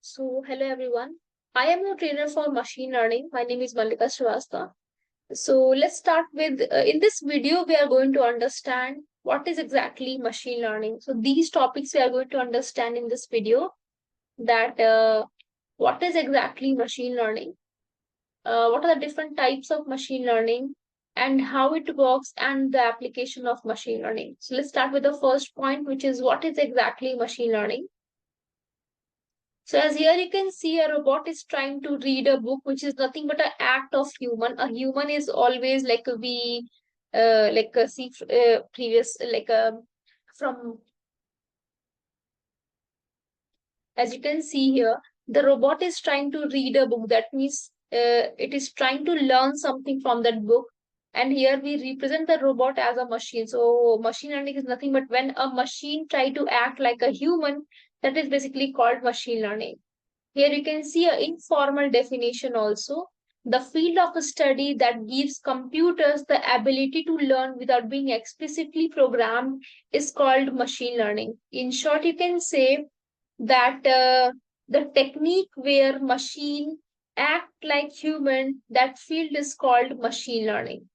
Hello everyone. I am a trainer for machine learning. My name is Malika Srivastava. Let's start with in this video, we are going to understand what is exactly machine learning. So, these topics we are going to understand in this video that what is exactly machine learning, what are the different types of machine learning, and how it works, and the application of machine learning. So, let's start with the first point, which is what is exactly machine learning. So as here you can see a robot is trying to read a book, which is nothing but an act of human. A human is always like we see previous from as you can see here, the robot is trying to read a book. That means it is trying to learn something from that book. And here we represent the robot as a machine. So machine learning is nothing but when a machine try to act like a human, that is basically called machine learning. Here you can see an informal definition also. The field of a study that gives computers the ability to learn without being explicitly programmed is called machine learning. In short, you can say that the technique where machine act like human, that field is called machine learning.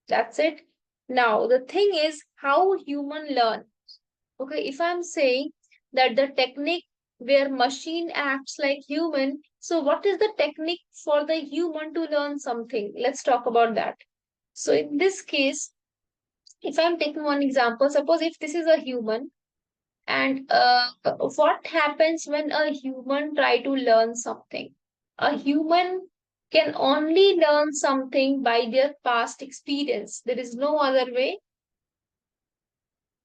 That's it. Now, the thing is how human learn. Okay, if I'm saying that the technique where machine acts like human, so what is the technique for the human to learn something? Let's talk about that. So in this case, if I'm taking one example, suppose if this is a human, and what happens when a human try to learn something? A human can only learn something by their past experience. There is no other way.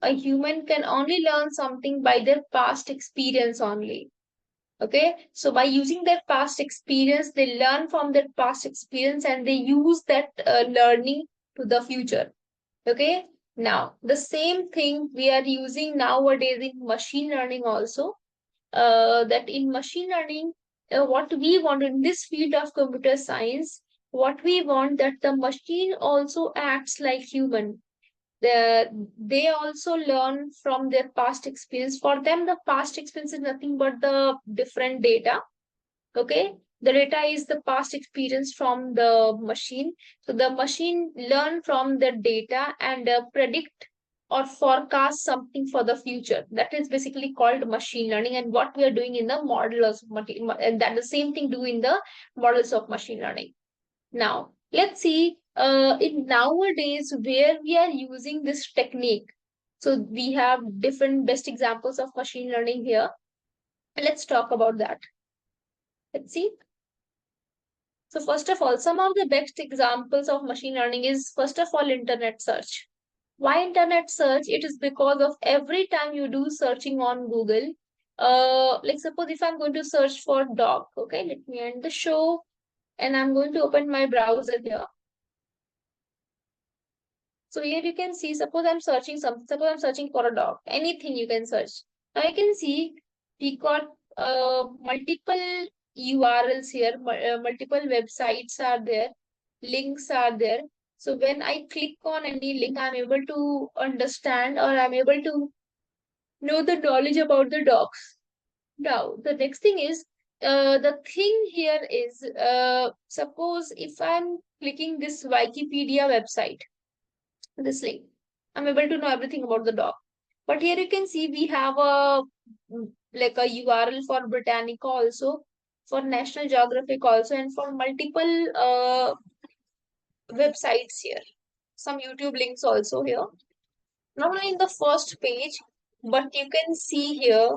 A human can only learn something by their past experience only. Okay, so by using their past experience, they learn from their past experience and they use that learning to the future. Okay, now the same thing we are using nowadays in machine learning also. That in machine learning, what we want in this field of computer science, what we want that the machine also acts like human. They also learn from their past experience. For them, the past experience is nothing but the different data. Okay, the data is the past experience from the machine. So the machine learn from the data and predict or forecast something for the future. That is basically called machine learning, and what we are doing in the models and that the same thing do in the models of machine learning. Now, let's see in nowadays where we are using this technique. So we have different best examples of machine learning here. Let's talk about that. Let's see. So first of all, some of the best examples of machine learning is first of all internet search. Why internet search? It is because of every time you do searching on Google, like suppose if I'm going to search for dog, okay, let me end the show and I'm going to open my browser here. So here you can see, suppose I'm searching something, suppose I'm searching for a dog, anything you can search. Now you can see we got multiple URLs here, multiple websites are there, links are there. So when I click on any link, I'm able to understand or I'm able to know the knowledge about the dogs. Now, the next thing is, the thing here is, suppose if I'm clicking this Wikipedia website, this link. I'm able to know everything about the dog. But here you can see we have a like a URL for Britannica also, for National Geographic also, and for multiple websites here. Some YouTube links also here. Not only in the first page, but you can see here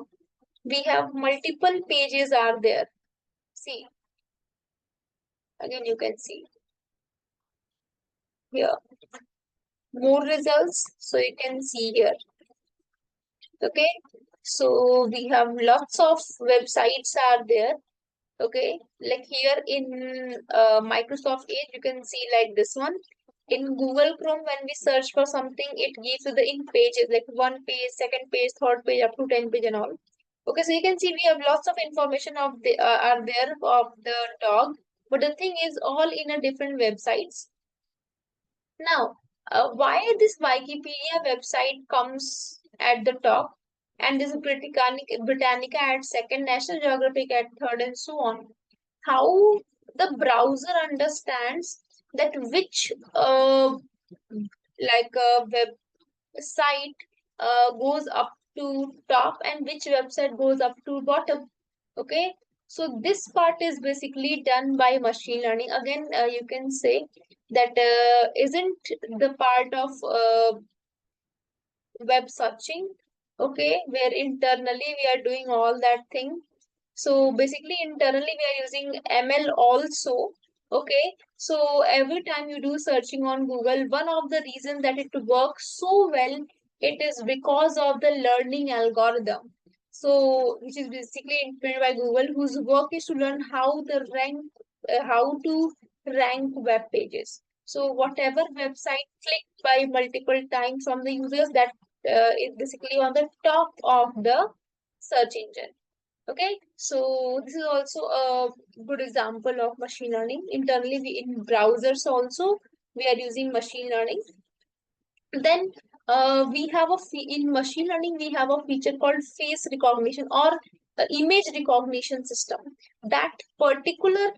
we have multiple pages are there. See, again you can see here more results. So you can see here. Okay, so we have lots of websites are there. Okay, like here in Microsoft Edge, you can see like this one. In Google Chrome, when we search for something, it gives you the in pages, like one page, second page, third page, up to 10 page and all. Okay, so you can see we have lots of information of the are there of the dog, but the thing is all in a different websites. Now, why this Wikipedia website comes at the top? and this Britannica at second, National Geographic at third, and so on. How the browser understands that which website goes up to top and which website goes up to bottom. Okay, so this part is basically done by machine learning. Again, you can say that isn't the part of web searching, okay, where internally we are doing all that thing. So basically internally we are using ML also. Okay, so every time you do searching on Google, one of the reasons that it works so well, it is because of the learning algorithm. So which is basically implemented by Google, whose work is to learn how to rank web pages. So whatever website clicked by multiple times from the users, that is basically on the top of the search engine. Okay, so this is also a good example of machine learning. Internally, in browsers also, we are using machine learning. Then we have in machine learning, we have a feature called face recognition or image recognition system. That particular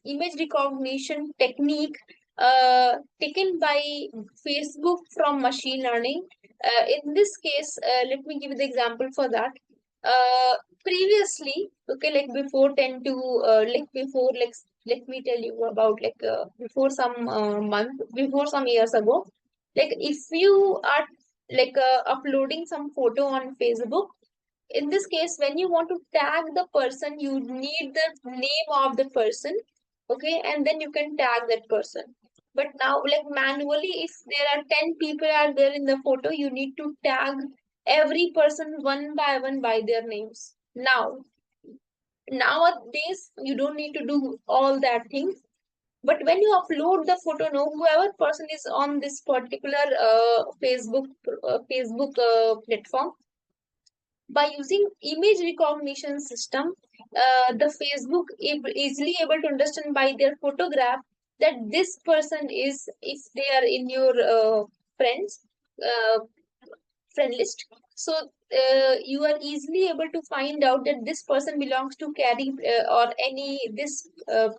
image recognition technique taken by Facebook from machine learning. In this case, let me give you the example for that. Previously, okay, like before 10 to before let me tell you about before some before some years ago, like if you are uploading some photo on Facebook, in this case when you want to tag the person, you need the name of the person, okay, and then you can tag that person. But now, like manually, if there are 10 people are there in the photo, you need to tag every person one by one by their names. Nowadays you don't need to do all that thing, but when you upload the photo, no, whoever person is on this particular Facebook platform, by using image recognition system, the Facebook easily able to understand by their photograph that this person is, if they are in your friends uh, friend list. So you are easily able to find out that this person belongs to carry or any this uh,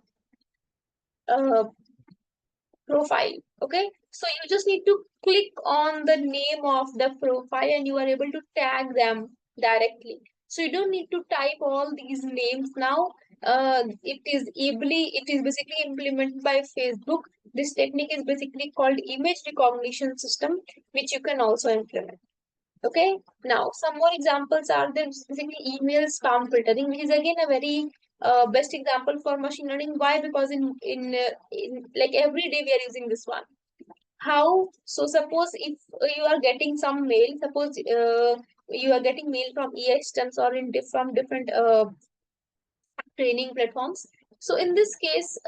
profile. Okay, so you just need to click on the name of the profile and you are able to tag them directly. So you don't need to type all these names now. It is basically implemented by Facebook. This technique is basically called image recognition system, which you can also implement. Okay, now some more examples are there. Basically email spam filtering, which is again a very best example for machine learning. Why? Because in like every day we are using this one. How? So suppose if you are getting some mail, suppose you are getting mail from e-systems or from different training platforms. So in this case,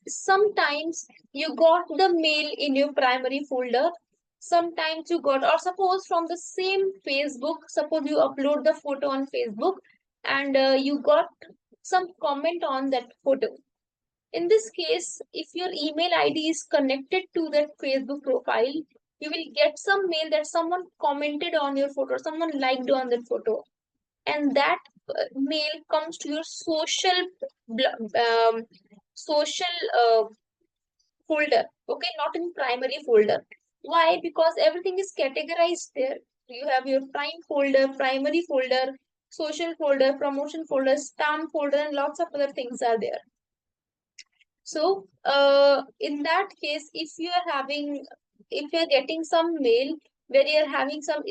sometimes you got the mail in your primary folder. Sometimes you got, or suppose from the same Facebook, suppose you upload the photo on Facebook and you got some comment on that photo. In this case, if your email ID is connected to that Facebook profile, you will get some mail that someone commented on your photo, someone liked on that photo, and that mail comes to your social folder, okay, not in primary folder. Why? Because everything is categorized there. You have your prime folder, primary folder, social folder, promotion folder, spam folder, and lots of other things are there. So in that case, if you're getting some mail where you're having some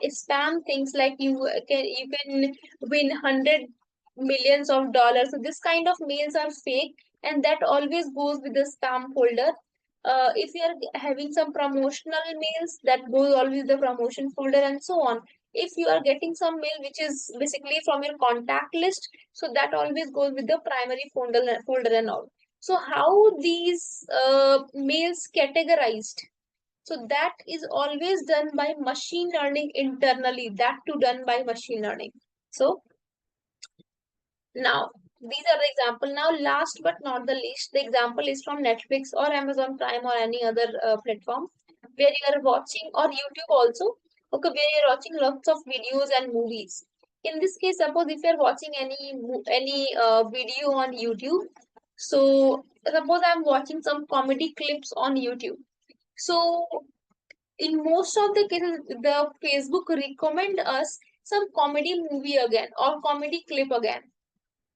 spam things, like you can win 100 millions of dollars. So this kind of mails are fake, and that always goes with the spam folder. If you are having some promotional mails, that goes always the promotion folder, and so on. If you are getting some mail which is basically from your contact list, so that always goes with the primary folder and all. So how these mails categorized? So that is always done by machine learning internally, that too done by machine learning. So now these are the example. Now last but not the least, the example is from Netflix or Amazon Prime or any other platform where you are watching, or YouTube also. Okay, where you're watching lots of videos and movies. In this case, suppose if you're watching any video on YouTube, so suppose I'm watching some comedy clips on YouTube. So in most of the cases, the Facebook recommend us some comedy movie again or comedy clip again.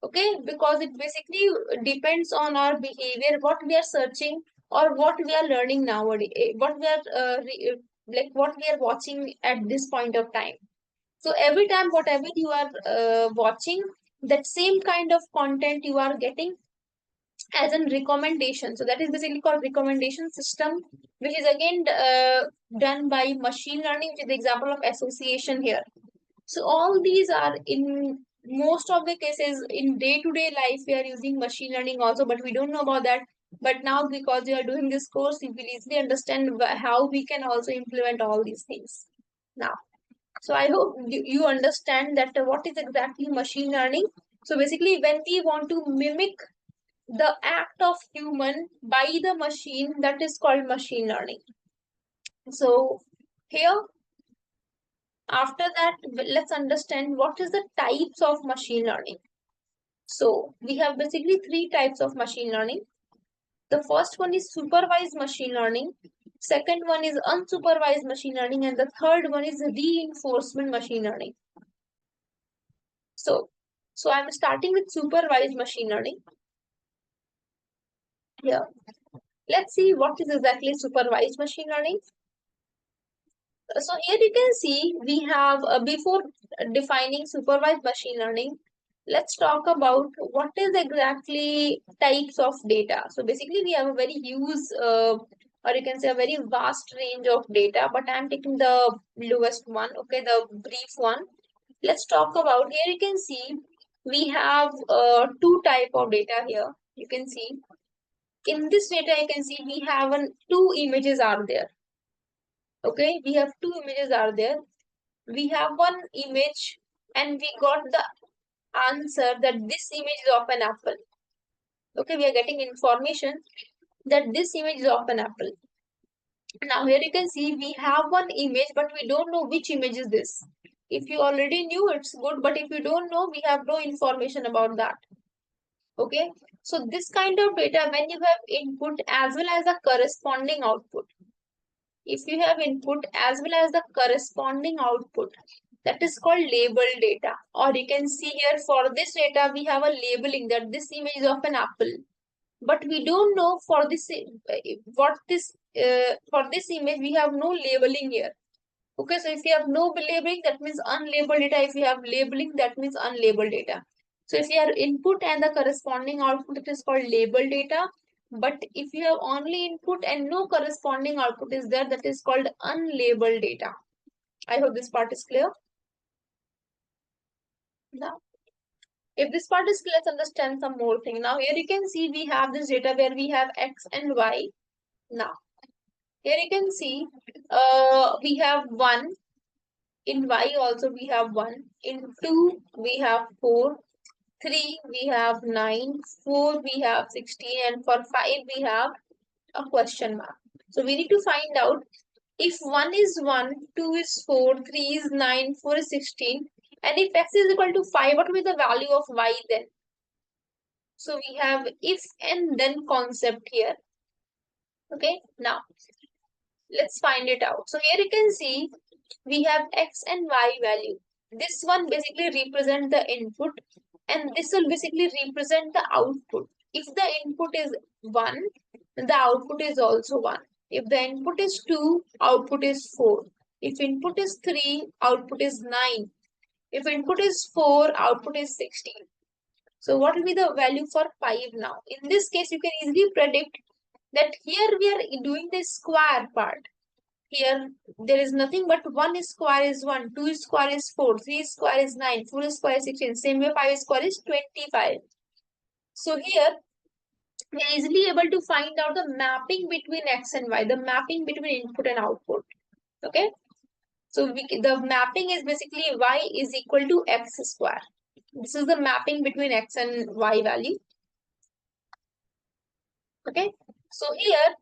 Okay, because it basically depends on our behavior, what we are searching or what we are learning nowadays, what we are like what we are watching at this point of time. So every time whatever you are watching, that same kind of content you are getting as a recommendation. So that is basically called recommendation system, which is again done by machine learning, which is the example of association here. So all these are in most of the cases in day-to-day life we are using machine learning also, but we don't know about that. But now because we are doing this course, we will easily understand how we can also implement all these things now. So I hope you understand that what is exactly machine learning. So basically when we want to mimic the act of human by the machine, that is called machine learning. So here, after that, let's understand what is the types of machine learning. So we have basically three types of machine learning. The first one is supervised machine learning. Second one is unsupervised machine learning, and the third one is reinforcement machine learning. So I'm starting with supervised machine learning. Here, let's see what is exactly supervised machine learning. So here you can see we have before defining supervised machine learning, let's talk about what is exactly types of data. So basically we have a very huge or you can say a very vast range of data, but I'm taking the lowest one, okay, the brief one. Let's talk about, here you can see we have two type of data here. You can see in this data you can see we have two images are there. Okay, we have two images are there. We have one image and we got the answer that this image is of an apple. Okay, we are getting information that this image is of an apple. Now here you can see we have one image, but we don't know which image is this. If you already knew, it's good, but if you don't know, we have no information about that. Okay, so this kind of data, when you have input as well as a corresponding output, if you have input as well as the corresponding output, that is called label data. Or you can see here for this data we have a labeling that this image is of an apple, but we don't know for this what this for this image we have no labeling here. Okay, so if you have no labeling, that means unlabeled data. If you have labeling, that means unlabeled data. So if you have input and the corresponding output, it is called labeled data. But if you have only input and no corresponding output is there, that is called unlabeled data. I hope this part is clear. Now, if this part is clear, let's understand some more thing. Now, here you can see we have this data where we have X and Y. Now, here you can see we have 1. In Y also we have 1. In 2 we have 4. 3 we have 9. 4 we have 16. And for 5 we have a question mark. So we need to find out if 1 is 1, 2 is 4, 3 is 9, 4 is 16. And if X is equal to 5, what will be the value of Y then? So we have if and then concept here. Okay, now let's find it out. So here you can see we have X and Y value. This one basically represent the input and this will basically represent the output. If the input is 1, the output is also 1. If the input is 2, output is 4. If input is 3, output is 9. If input is 4, output is 16. So what will be the value for 5 now? In this case, you can easily predict that here we are doing the square part. Here there is nothing but 1 square is 1, 2 square is 4, 3 square is 9, 4 square is 16. Same way 5 square is 25. So here we are easily able to find out the mapping between X and Y, the mapping between input and output. Okay. So the mapping is basically Y is equal to X square. This is the mapping between X and Y value. Okay. So here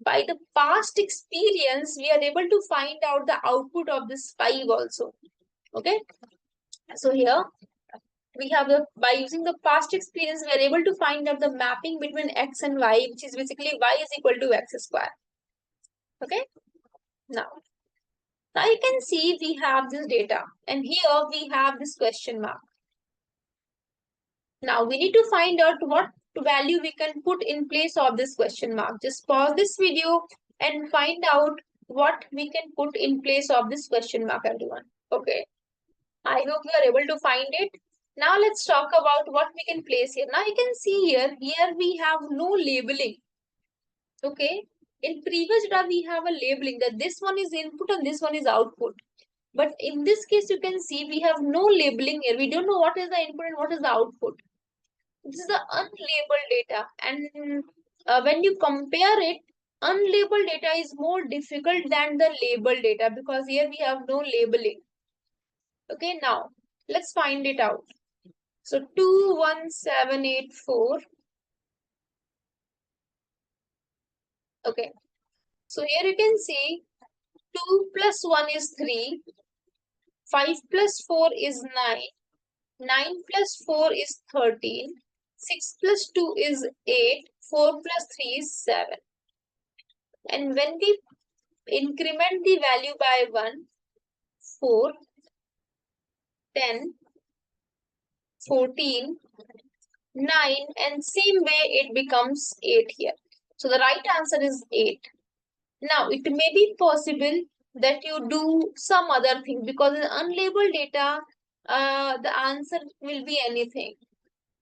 by the past experience, we are able to find out the output of this 5 also. Okay. So here we have by using the past experience, we are able to find out the mapping between x and y, which is basically y is equal to x square. Okay. Now you can see we have this data, and here we have this question mark. Now we need to find out what value we can put in place of this question mark. Just pause this video and find out what we can put in place of this question mark, everyone. Okay. I hope you are able to find it. Now let's talk about what we can place here. Now you can see here we have no labeling. Okay. In previous data, we have a labeling that this one is input and this one is output. But in this case, you can see we have no labeling here. We don't know what is the input and what is the output. This is the unlabeled data. And when you compare it, unlabeled data is more difficult than the labeled data because here we have no labeling. Okay, now let's find it out. So 21784. Okay, so here you can see 2 plus 1 is 3, 5 plus 4 is 9, 9 plus 4 is 13, 6 plus 2 is 8, 4 plus 3 is 7. And when we increment the value by 1, 4, 10, 14, 9, and same way it becomes 8 here. So the right answer is 8. Now it may be possible that you do some other thing because in unlabeled data, the answer will be anything.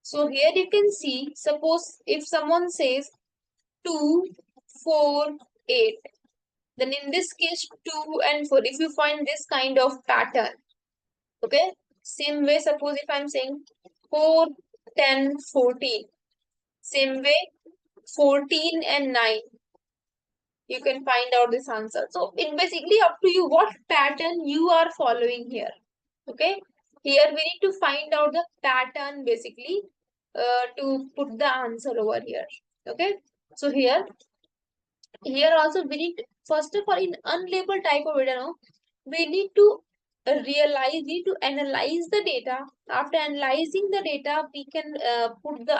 So here you can see, suppose if someone says 2, 4, 8, then in this case 2 and 4, if you find this kind of pattern, okay, same way, suppose if I'm saying 4, 10, 14, same way 14 and 9, you can find out this answer. So it basically up to you what pattern you are following here. Okay, here we need to find out the pattern basically to put the answer over here. Okay, so here also we need, first of all, in unlabeled type of data, no, we need to we need to analyze the data. After analyzing the data, we can put the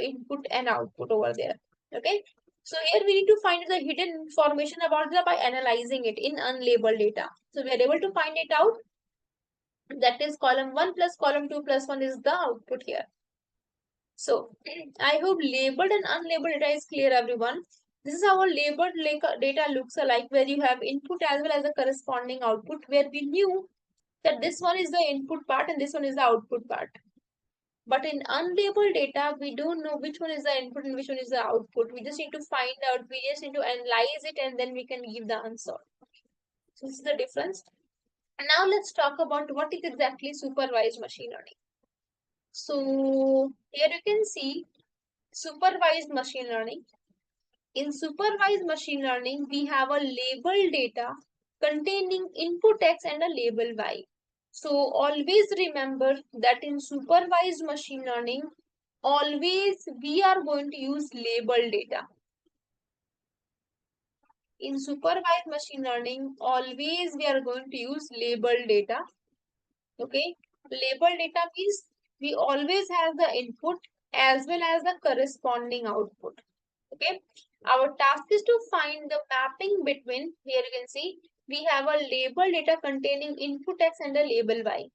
input and output over there. Okay, so here we need to find the hidden information about that by analyzing it in unlabeled data. So we are able to find it out. That is column 1 plus column 2 plus 1 is the output here. So I hope labeled and unlabeled data is clear, everyone. This is how a labeled data looks like, where you have input as well as a corresponding output, where we knew that this one is the input part and this one is the output part. But in unlabeled data, we don't know which one is the input and which one is the output. We just need to find out, we just need to analyze it, and then we can give the answer. So this is the difference. And now let's talk about what is exactly supervised machine learning. So here you can see supervised machine learning. In supervised machine learning, we have a labeled data containing input X and a label Y. So always remember that in supervised machine learning, always we are going to use labeled data. In supervised machine learning, always we are going to use labeled data. Okay, labeled data means we always have the input as well as the corresponding output. Okay, our task is to find the mapping between, here you can see, we have a label data containing input X and a label Y.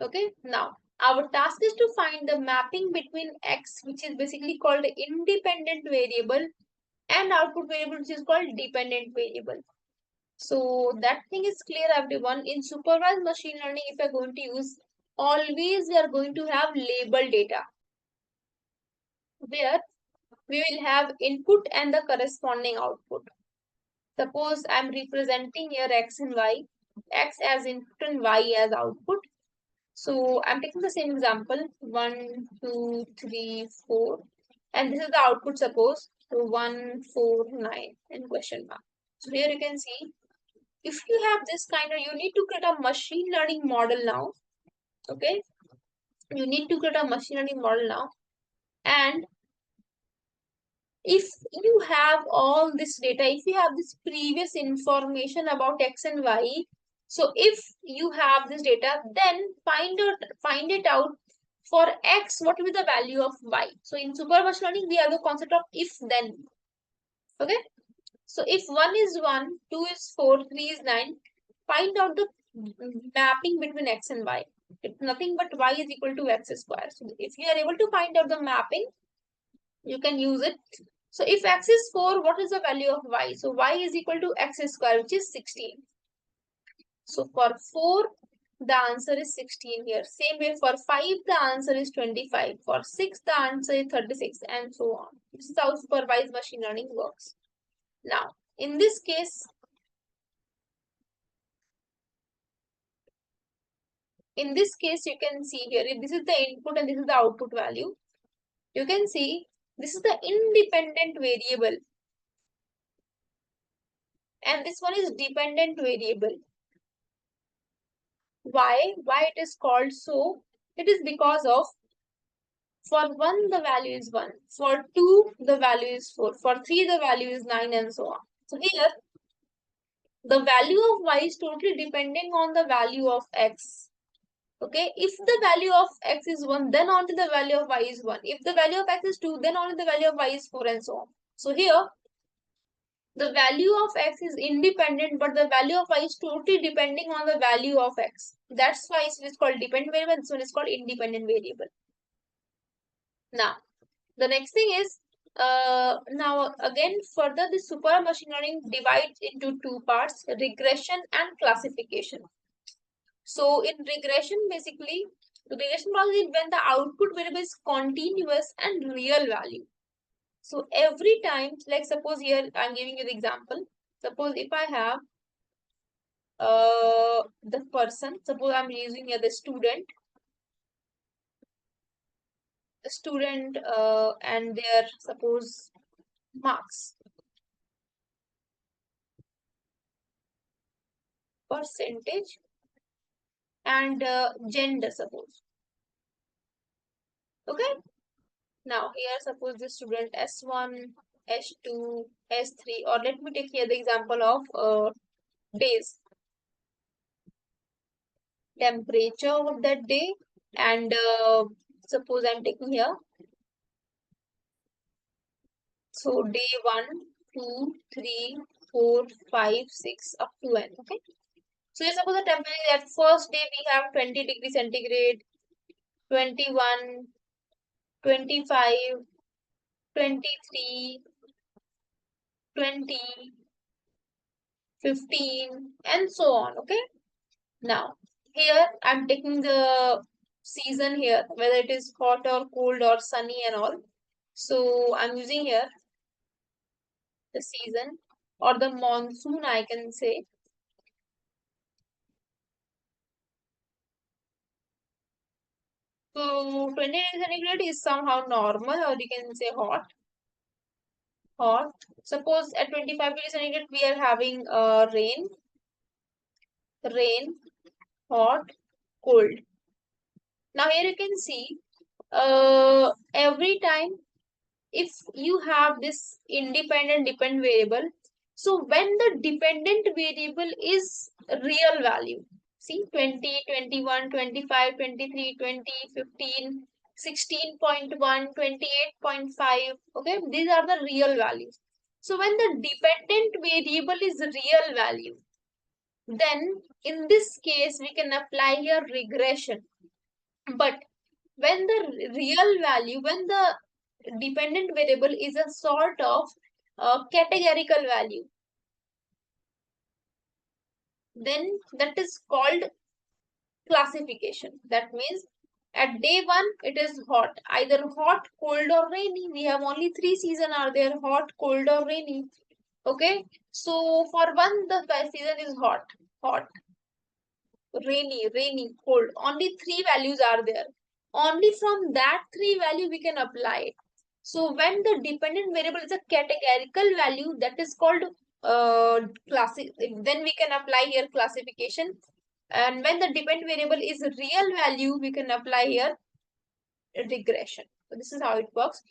Okay, now our task is to find the mapping between X, which is basically called independent variable, and output variable, which is called dependent variable. So that thing is clear, everyone. In supervised machine learning, if you're going to use, always we are going to have label data, where we will have input and the corresponding output. Suppose I'm representing here X and Y, X as input and Y as output. So I'm taking the same example, 1, 2, 3, 4, and this is the output, suppose, so 1, 4, 9, and question mark. So here you can see, if you have this kind of, you need to create a machine learning model now. Okay, you need to create a machine learning model now, and If you have all this data, if you have this previous information about x and y, so if you have this data, then find it out for x, what will be the value of y. So in supervised learning, we have the concept of if then. Okay. So if 1 is 1, 2 is 4, 3 is 9, find out the mapping between x and y. It's nothing but y is equal to x square. So if you are able to find out the mapping, you can use it. So if x is 4, what is the value of y? So y is equal to x square, which is 16. So for 4, the answer is 16 here. Same way for 5, the answer is 25. For 6, the answer is 36, and so on. This is how supervised machine learning works. Now, in this case, you can see here, if this is the input and this is the output value, you can see this is the independent variable and this one is dependent variable. Why it is called so? It is because of for 1 the value is 1, for 2 the value is 4, for 3 the value is 9, and so on. So here the value of y is totally depending on the value of x. Okay, if the value of x is 1, then only the value of y is 1. If the value of x is 2, then only the value of y is 4, and so on. So here, the value of x is independent, but the value of y is totally depending on the value of x. That's why it is called dependent variable, and this one is called independent variable. Now, the next thing is, now again, further, the super machine learning divides into two parts, regression and classification. So in regression, basically, the regression process is when the output variable is continuous and real value. So every time, like suppose here, I'm giving you the example. Suppose if I have the person, suppose I'm using here the student, and their suppose marks, percentage, and gender, suppose. Okay. Now here suppose the student S1, S2, S3, or let me take here the example of days, temperature of that day, and suppose I'm taking here. So day 1, 2, 3, 4, 5, 6 up to n. Okay. So here suppose the temperature at first day we have 20 degrees centigrade, 21, 25, 23, 20, 15, and so on. Okay. Now, here I'm taking the season here, whether it is hot or cold or sunny and all. So I'm using here the season or the monsoon, I can say. So 20 degrees centigrade is somehow normal, or you can say hot. Hot. Suppose at 25 degrees centigrade we are having rain, hot, cold. Now here you can see every time if you have this independent dependent variable, so when the dependent variable is real value, see 20, 21, 25, 23, 20, 15, 16.1, 28.5, okay, these are the real values. So when the dependent variable is real value, then in this case we can apply here regression. But when the real value, when the dependent variable is a sort of categorical value, then that is called classification. That means at day 1 it is hot, either hot, cold, or rainy. We have only 3 seasons are there: hot, cold, or rainy. Okay, so for 1 the season is hot, rainy, cold. Only 3 values are there. Only from that 3 value we can apply it. So when the dependent variable is a categorical value, that is called then we can apply here classification. And when the dependent variable is a real value, we can apply here regression. So this is how it works.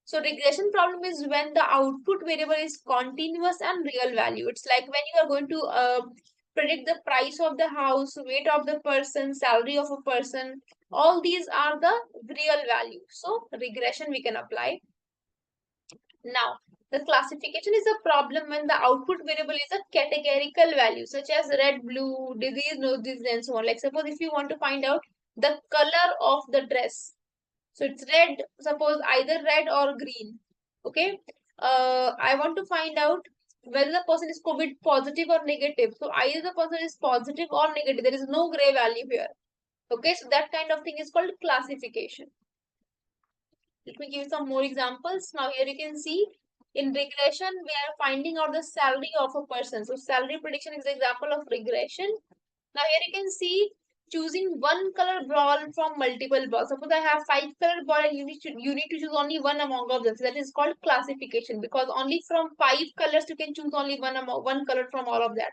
So regression problem is when the output variable is continuous and real value. It's like when you are going to predict the price of the house, weight of the person, salary of a person. All these are the real value. So regression we can apply. Now, the classification is a problem when the output variable is a categorical value, such as red, blue, disease, no disease, and so on. Like suppose if you want to find out the color of the dress, so it's red, suppose either red or green. Okay. I want to find out whether the person is COVID positive or negative. So either the person is positive or negative. There is no gray value here. Okay. So that kind of thing is called classification. Let me give you some more examples. Now here you can see in regression, we are finding out the salary of a person. So salary prediction is an example of regression. Now here you can see choosing one color ball from multiple balls. Suppose I have 5 color ball and you need to choose only one among of them. So that is called classification, because only from 5 colors you can choose only one color from all of that.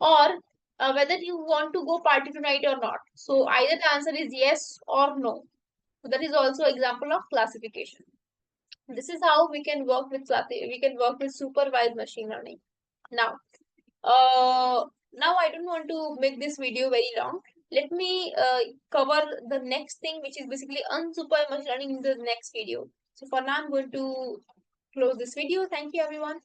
Or whether you want to go party tonight or not. So either the answer is yes or no. So that is also example of classification. This is how we can work with supervised machine learning. Now, now I don't want to make this video very long. Let me cover the next thing, which is basically unsupervised machine learning in the next video. So for now, I'm going to close this video. Thank you, everyone.